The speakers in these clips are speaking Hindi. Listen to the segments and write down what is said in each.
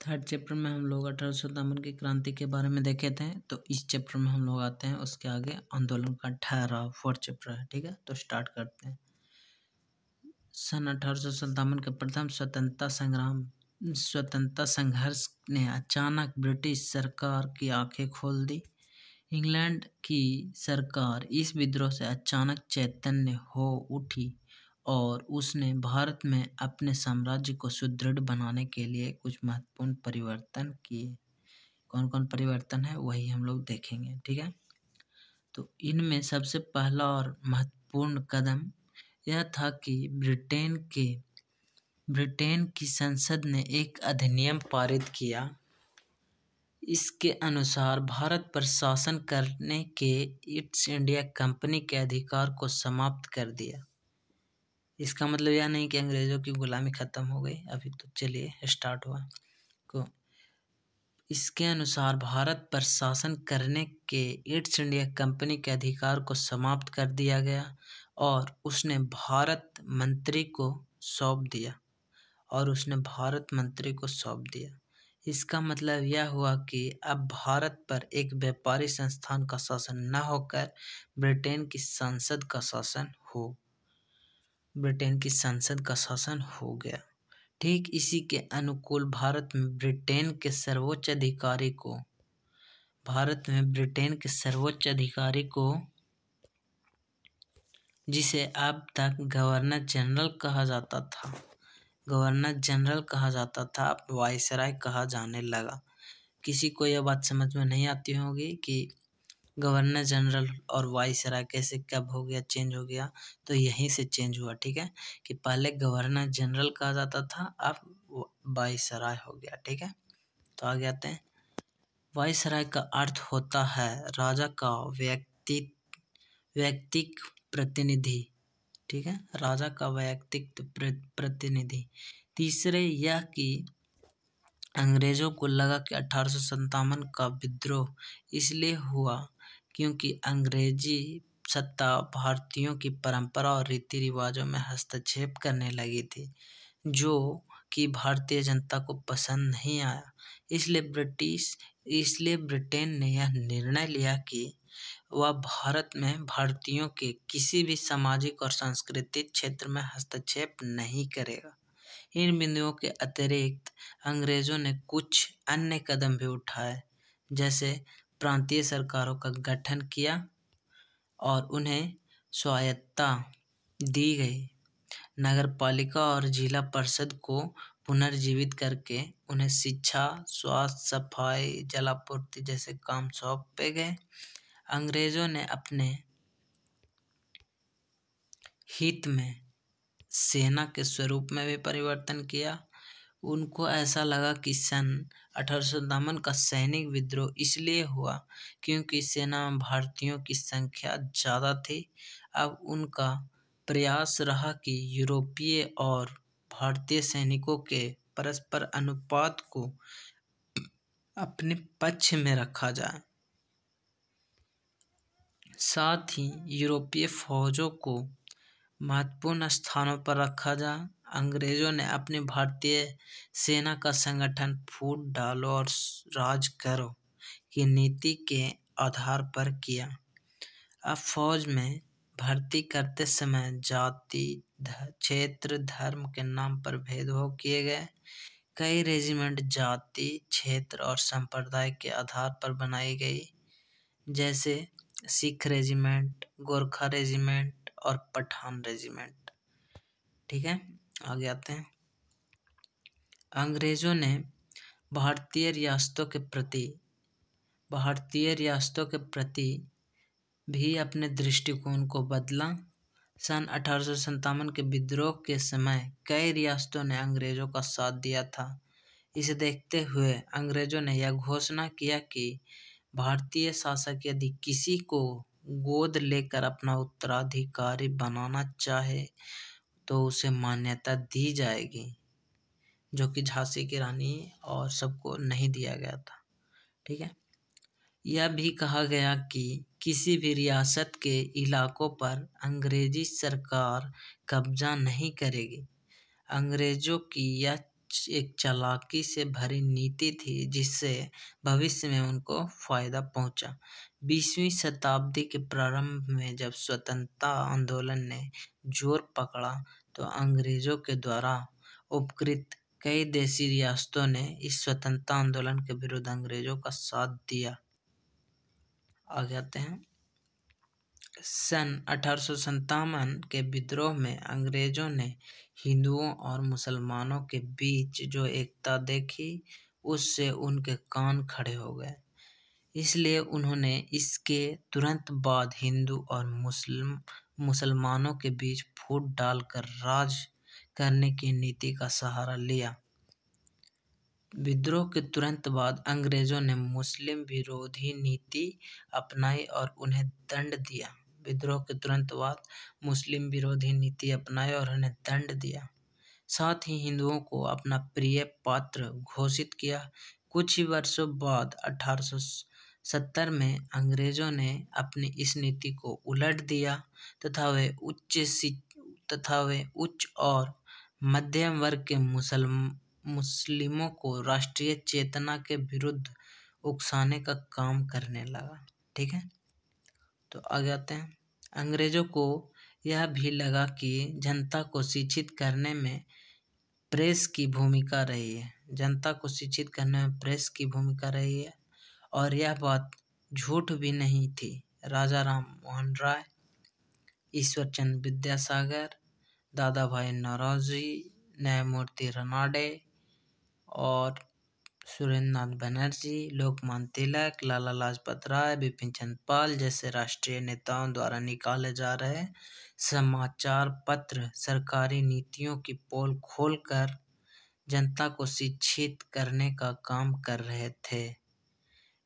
थर्ड चैप्टर में हम लोग 1857 की क्रांति के बारे में देखे थे। तो इस चैप्टर में हम लोग आते हैं उसके आगे आंदोलन का ठहराव, फोर्थ चैप्टर है। ठीक है, तो स्टार्ट करते हैं। सन 1857 के प्रथम स्वतंत्रता संघर्ष ने अचानक ब्रिटिश सरकार की आंखें खोल दी। इंग्लैंड की सरकार इस विद्रोह से अचानक चैतन्य हो उठी और उसने भारत में अपने साम्राज्य को सुदृढ़ बनाने के लिए कुछ महत्वपूर्ण परिवर्तन किए। कौन कौन परिवर्तन है वही हम लोग देखेंगे। ठीक है, तो इनमें सबसे पहला और महत्वपूर्ण कदम यह था कि ब्रिटेन की संसद ने एक अधिनियम पारित किया। इसके अनुसार भारत पर शासन करने के ईस्ट इंडिया कंपनी के अधिकार को समाप्त कर दिया। इसका मतलब यह नहीं कि अंग्रेजों की गुलामी खत्म हो गई, अभी तो चलिए स्टार्ट हुआ। को इसके अनुसार भारत पर शासन करने के ईस्ट इंडिया कंपनी के अधिकार को समाप्त कर दिया गया और उसने भारत मंत्री को सौंप दिया। इसका मतलब यह हुआ कि अब भारत पर एक व्यापारी संस्थान का शासन न होकर ब्रिटेन की संसद का शासन हो गया। ठीक इसी के अनुकूल भारत में ब्रिटेन के सर्वोच्च अधिकारी को जिसे अब तक गवर्नर जनरल कहा जाता था अब वायसराय कहा जाने लगा। किसी को यह बात समझ में नहीं आती होगी कि गवर्नर जनरल और वायसराय कैसे कब हो गया, चेंज हो गया। तो यहीं से चेंज हुआ। ठीक है, कि पहले गवर्नर जनरल कहा जाता था, अब वायसराय हो गया। ठीक है, तो आगे आते हैं। वायसराय का अर्थ होता है राजा का व्यक्तिक प्रतिनिधि। ठीक है, राजा का वैयक्तिक प्रतिनिधि। तीसरे यह कि अंग्रेजों को लगा कि 1857 का विद्रोह इसलिए हुआ क्योंकि अंग्रेजी सत्ता भारतीयों की परंपरा और रीति रिवाजों में हस्तक्षेप करने लगी थी, जो कि भारतीय जनता को पसंद नहीं आया। इसलिए ब्रिटेन ने यह निर्णय लिया कि वह भारत में भारतीयों के किसी भी सामाजिक और सांस्कृतिक क्षेत्र में हस्तक्षेप नहीं करेगा। इन बिंदुओं के अतिरिक्त अंग्रेजों ने कुछ अन्य कदम भी उठाए, जैसे प्रांतीय सरकारों का गठन किया और उन्हें स्वायत्तता दी गई। नगरपालिका और जिला परिषद को पुनर्जीवित करके उन्हें शिक्षा, स्वास्थ्य, सफाई, जलापूर्ति जैसे काम सौंपे गए। अंग्रेजों ने अपने हित में सेना के स्वरूप में भी परिवर्तन किया। उनको ऐसा लगा कि सन 1857 का सैनिक विद्रोह इसलिए हुआ क्योंकि सेना में भारतीयों की संख्या ज़्यादा थी। अब उनका प्रयास रहा कि यूरोपीय और भारतीय सैनिकों के परस्पर अनुपात को अपने पक्ष में रखा जाए, साथ ही यूरोपीय फौजों को महत्वपूर्ण स्थानों पर रखा जाए। अंग्रेजों ने अपनी भारतीय सेना का संगठन फूट डालो और राज करो की नीति के आधार पर किया। अब फौज में भर्ती करते समय जाति, क्षेत्र, धर्म के नाम पर भेदभाव किए गए। कई रेजिमेंट जाति, क्षेत्र और संप्रदाय के आधार पर बनाई गई, जैसे सिख रेजिमेंट, गोरखा रेजिमेंट और पठान रेजिमेंट। ठीक है, आगे आते हैं। अंग्रेजों ने भारतीय रियासतों के प्रति भी अपने दृष्टिकोण को बदला। सन 1857 के विद्रोह के समय कई रियासतों ने अंग्रेजों का साथ दिया था। इसे देखते हुए अंग्रेजों ने यह घोषणा किया कि भारतीय शासक यदि किसी को गोद लेकर अपना उत्तराधिकारी बनाना चाहे तो उसे मान्यता दी जाएगी, जो कि झांसी की रानी और सबको नहीं दिया गया था। ठीक है, यह भी कहा गया कि किसी भी रियासत के इलाकों पर अंग्रेजी सरकार कब्जा नहीं करेगी। अंग्रेजों की यह एक चालाकी से भरी नीति थी जिससे भविष्य में उनको फायदा पहुंचा। 20वीं शताब्दी के प्रारंभ में जब स्वतंत्रता आंदोलन ने जोर पकड़ा तो अंग्रेजों के द्वारा उपकृत कई देशी रियासतों ने इस स्वतंत्रता आंदोलन के विरुद्ध अंग्रेजों का साथ दिया। आगे आते हैं। सन 1857 के विद्रोह में अंग्रेजों ने हिंदुओं और मुसलमानों के बीच जो एकता देखी उससे उनके कान खड़े हो गए। इसलिए उन्होंने इसके तुरंत बाद हिंदू और मुसलमानों के बीच फूट डालकर राज करने की नीति का सहारा लिया। विद्रोह के तुरंत बाद अंग्रेजों ने मुस्लिम विरोधी नीति अपनाई और उन्हें दंड दिया। विद्रोह के तुरंत बाद मुस्लिम विरोधी नीति अपनाई और उन्हें दंड दिया। साथ ही हिंदुओं को अपना प्रिय पात्र घोषित किया। कुछ ही वर्षों बाद 1870 में अंग्रेजों ने अपनी इस नीति को उलट दिया तथा वे उच्च और मध्यम वर्ग के मुस्लिमों को राष्ट्रीय चेतना के विरुद्ध उकसाने का काम करने लगा। ठीक है, तो आगे आते हैं। अंग्रेजों को यह भी लगा कि जनता को शिक्षित करने में प्रेस की भूमिका रही है। जनता को शिक्षित करने में प्रेस की भूमिका रही है और यह बात झूठ भी नहीं थी। राजा राम मोहन राय, ईश्वरचंद्र विद्यासागर, दादा भाई नौरोजी, न्यायमूर्ति रनाडे और सुरेंद्रनाथ बनर्जी, लोकमान्य तिलक, लाला लाजपत राय, बिपिन चंद्र पाल जैसे राष्ट्रीय नेताओं द्वारा निकाले जा रहे समाचार पत्र सरकारी नीतियों की पोल खोलकर जनता को शिक्षित करने का काम कर रहे थे।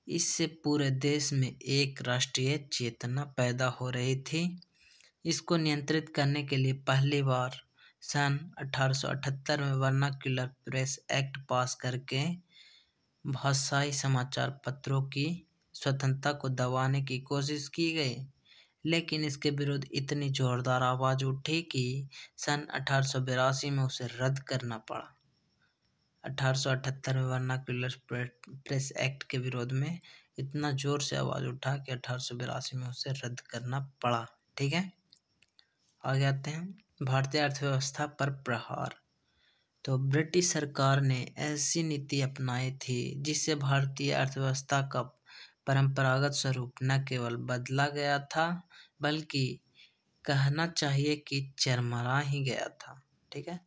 इससे पूरे देश में एक राष्ट्रीय चेतना पैदा हो रही थी। इसको नियंत्रित करने के लिए पहली बार सन 1878 में वर्नाक्युलर प्रेस एक्ट पास करके भाषाई समाचार पत्रों की स्वतंत्रता को दबाने की कोशिश की गई, लेकिन इसके विरुद्ध इतनी जोरदार आवाज उठी कि सन 1882 में उसे रद्द करना पड़ा। 1878 में वर्नाक्युलर प्रेस एक्ट के विरोध में इतना जोर से आवाज उठा कि 1882 में उसे रद्द करना पड़ा। ठीक है, आगे आते हैं। भारतीय अर्थव्यवस्था पर प्रहार। तो ब्रिटिश सरकार ने ऐसी नीति अपनाई थी जिससे भारतीय अर्थव्यवस्था का परंपरागत स्वरूप न केवल बदला गया था बल्कि कहना चाहिए कि चरमरा ही गया था। ठीक है,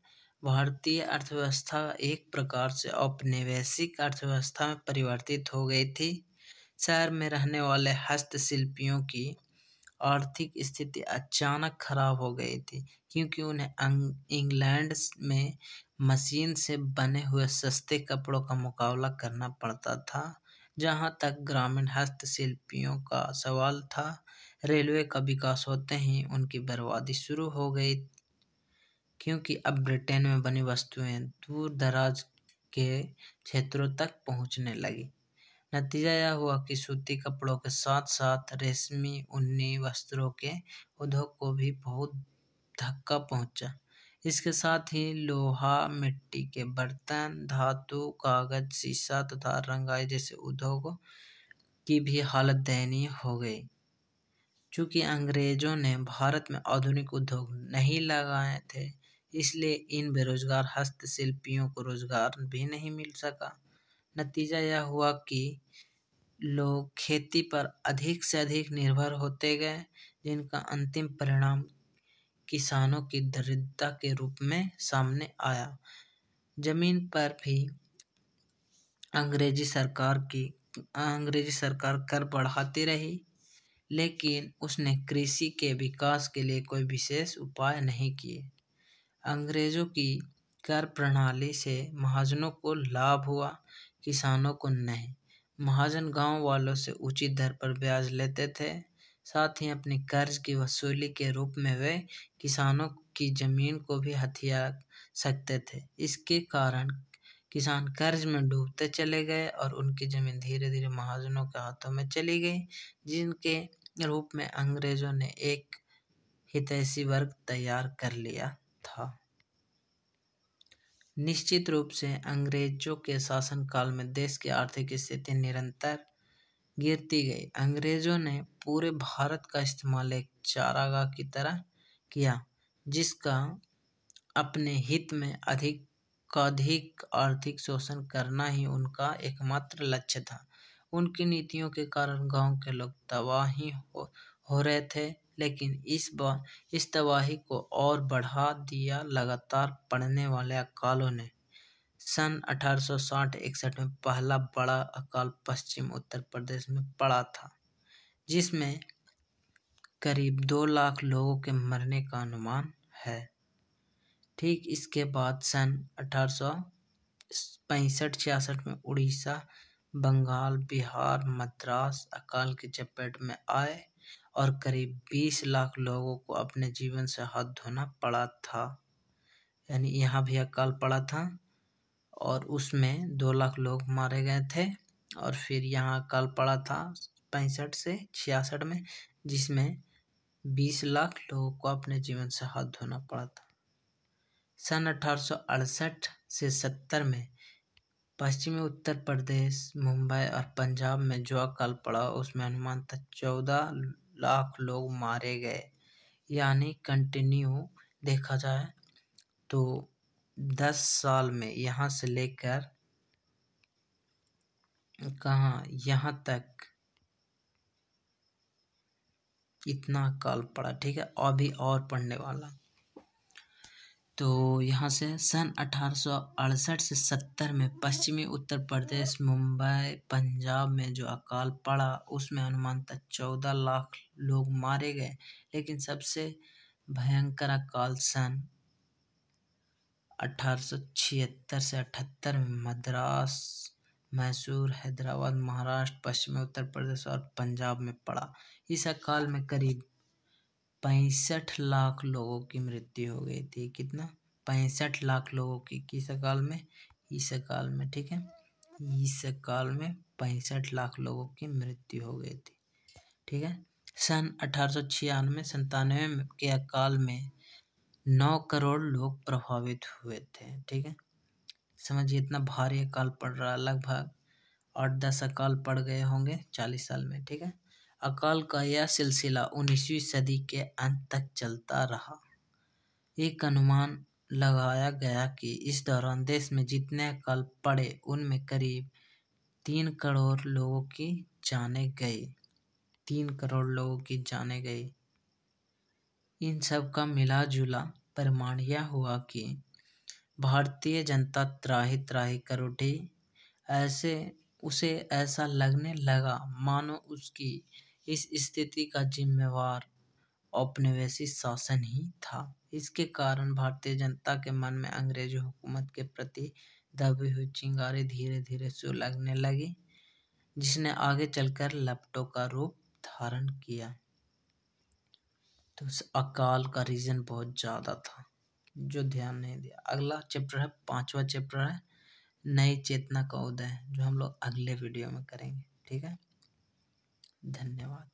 भारतीय अर्थव्यवस्था एक प्रकार से औपनिवेशिक अर्थव्यवस्था में परिवर्तित हो गई थी। शहर में रहने वाले हस्तशिल्पियों की आर्थिक स्थिति अचानक खराब हो गई थी क्योंकि उन्हें इंग्लैंड में मशीन से बने हुए सस्ते कपड़ों का मुकाबला करना पड़ता था। जहां तक ग्रामीण हस्तशिल्पियों का सवाल था, रेलवे का विकास होते ही उनकी बर्बादी शुरू हो गई क्योंकि अब ब्रिटेन में बनी वस्तुएं दूर दराज के क्षेत्रों तक पहुंचने लगी। नतीजा यह हुआ कि सूती कपड़ों के साथ साथ रेशमी ऊनी वस्त्रों के उद्योग को भी बहुत धक्का पहुंचा। इसके साथ ही लोहा, मिट्टी के बर्तन, धातु, कागज, शीशा तथा रंगाई जैसे उद्योगों की भी हालत दयनीय हो गई। चूंकि अंग्रेजों ने भारत में आधुनिक उद्योग नहीं लगाए थे, इसलिए इन बेरोजगार हस्तशिल्पियों को रोजगार भी नहीं मिल सका। नतीजा यह हुआ कि लोग खेती पर अधिक से अधिक निर्भर होते गए, जिनका अंतिम परिणाम किसानों की दरिद्रता के रूप में सामने आया। जमीन पर भी अंग्रेजी सरकार कर बढ़ाती रही, लेकिन उसने कृषि के विकास के लिए कोई विशेष उपाय नहीं किए। अंग्रेजों की कर प्रणाली से महाजनों को लाभ हुआ, किसानों को नहीं। महाजन गांव वालों से उचित दर पर ब्याज लेते थे, साथ ही अपनी कर्ज की वसूली के रूप में वे किसानों की जमीन को भी हथिया सकते थे। इसके कारण किसान कर्ज में डूबते चले गए और उनकी जमीन धीरे धीरे महाजनों के हाथों में चली गई, जिनके रूप में अंग्रेजों ने एक हितैषी वर्ग तैयार कर लिया था। निश्चित रूप से अंग्रेजों के शासनकाल में देश की आर्थिक स्थिति निरंतर गिरती गई। अंग्रेजों ने पूरे भारत का इस्तेमाल एक चारागाह की तरह किया, जिसका अपने हित में अधिक आर्थिक शोषण करना ही उनका एकमात्र लक्ष्य था। उनकी नीतियों के कारण गांव के लोग तबाह ही हो रहे थे, लेकिन इस तबाही को और बढ़ा दिया लगातार पड़ने वाले अकालों ने। सन 1860-61 में पहला बड़ा अकाल पश्चिम उत्तर प्रदेश में पड़ा था, जिसमें करीब 2 लाख लोगों के मरने का अनुमान है। ठीक इसके बाद सन 1865-66 में उड़ीसा, बंगाल, बिहार, मद्रास अकाल की चपेट में आए और करीब 20 लाख लोगों को अपने जीवन से हाथ धोना पड़ा था। यानी यहाँ भी अकाल पड़ा था और उसमें 2 लाख लोग मारे गए थे। और फिर यहाँ अकाल पड़ा था 65 से 66 में, जिसमें 20 लाख लोगों को अपने जीवन से हाथ धोना पड़ा था। सन 1868 से 70 में पश्चिमी उत्तर प्रदेश, मुंबई और पंजाब में जो अकाल पड़ा उसमें अनुमानतः 14 लाख लोग मारे गए। यानी कंटिन्यू देखा जाए तो 10 साल में यहाँ से लेकर यहाँ तक इतना अकाल पड़ा। ठीक है, अभी और पड़ने वाला। तो यहाँ से सन 1868 से 70 में पश्चिमी उत्तर प्रदेश, मुंबई, पंजाब में जो अकाल पड़ा उसमें अनुमानतः 14 लाख लोग मारे गए। लेकिन सबसे भयंकर अकाल सन 1876 से 78 में मद्रास, मैसूर, हैदराबाद, महाराष्ट्र, पश्चिमी उत्तर प्रदेश और पंजाब में पड़ा। इस अकाल में करीब 65 लाख लोगों की मृत्यु हो गई थी। कितना? 65 लाख लोगों की किस अकाल में? इस अकाल में। ठीक है, इस अकाल में 65 लाख लोगों की मृत्यु हो गई थी। ठीक है, सन 1896-97 के अकाल में 9 करोड़ लोग प्रभावित हुए थे। ठीक है, समझिए इतना भारी अकाल पड़ रहा है। लगभग 8-10 अकाल पड़ गए होंगे 40 साल में। ठीक है, अकाल का यह सिलसिला 19वीं सदी के अंत तक चलता रहा। एक अनुमान लगाया गया कि इस दौरान देश में जितने अकाल पड़े उनमें करीब 3 करोड़ लोगों की जानें गई। 3 करोड़ लोगों की जानें गई। इन सब का मिला जुला परिणाम यह हुआ कि भारतीय जनता त्राही त्राही कर उठी। उसे ऐसा लगने लगा मानो उसकी इस स्थिति का जिम्मेवार औपनिवेशिक शासन ही था। इसके कारण भारतीय जनता के मन में अंग्रेजी हुकूमत के प्रति दबी हुई चिंगारी धीरे धीरे सुलगने लगी, जिसने आगे चलकर लपटों का रूप धारण किया। तो उस अकाल का रीजन बहुत ज़्यादा था जो ध्यान नहीं दिया। अगला चैप्टर है, 5वां चैप्टर है नई चेतना का उदय, जो हम लोग अगले वीडियो में करेंगे। ठीक है, धन्यवाद।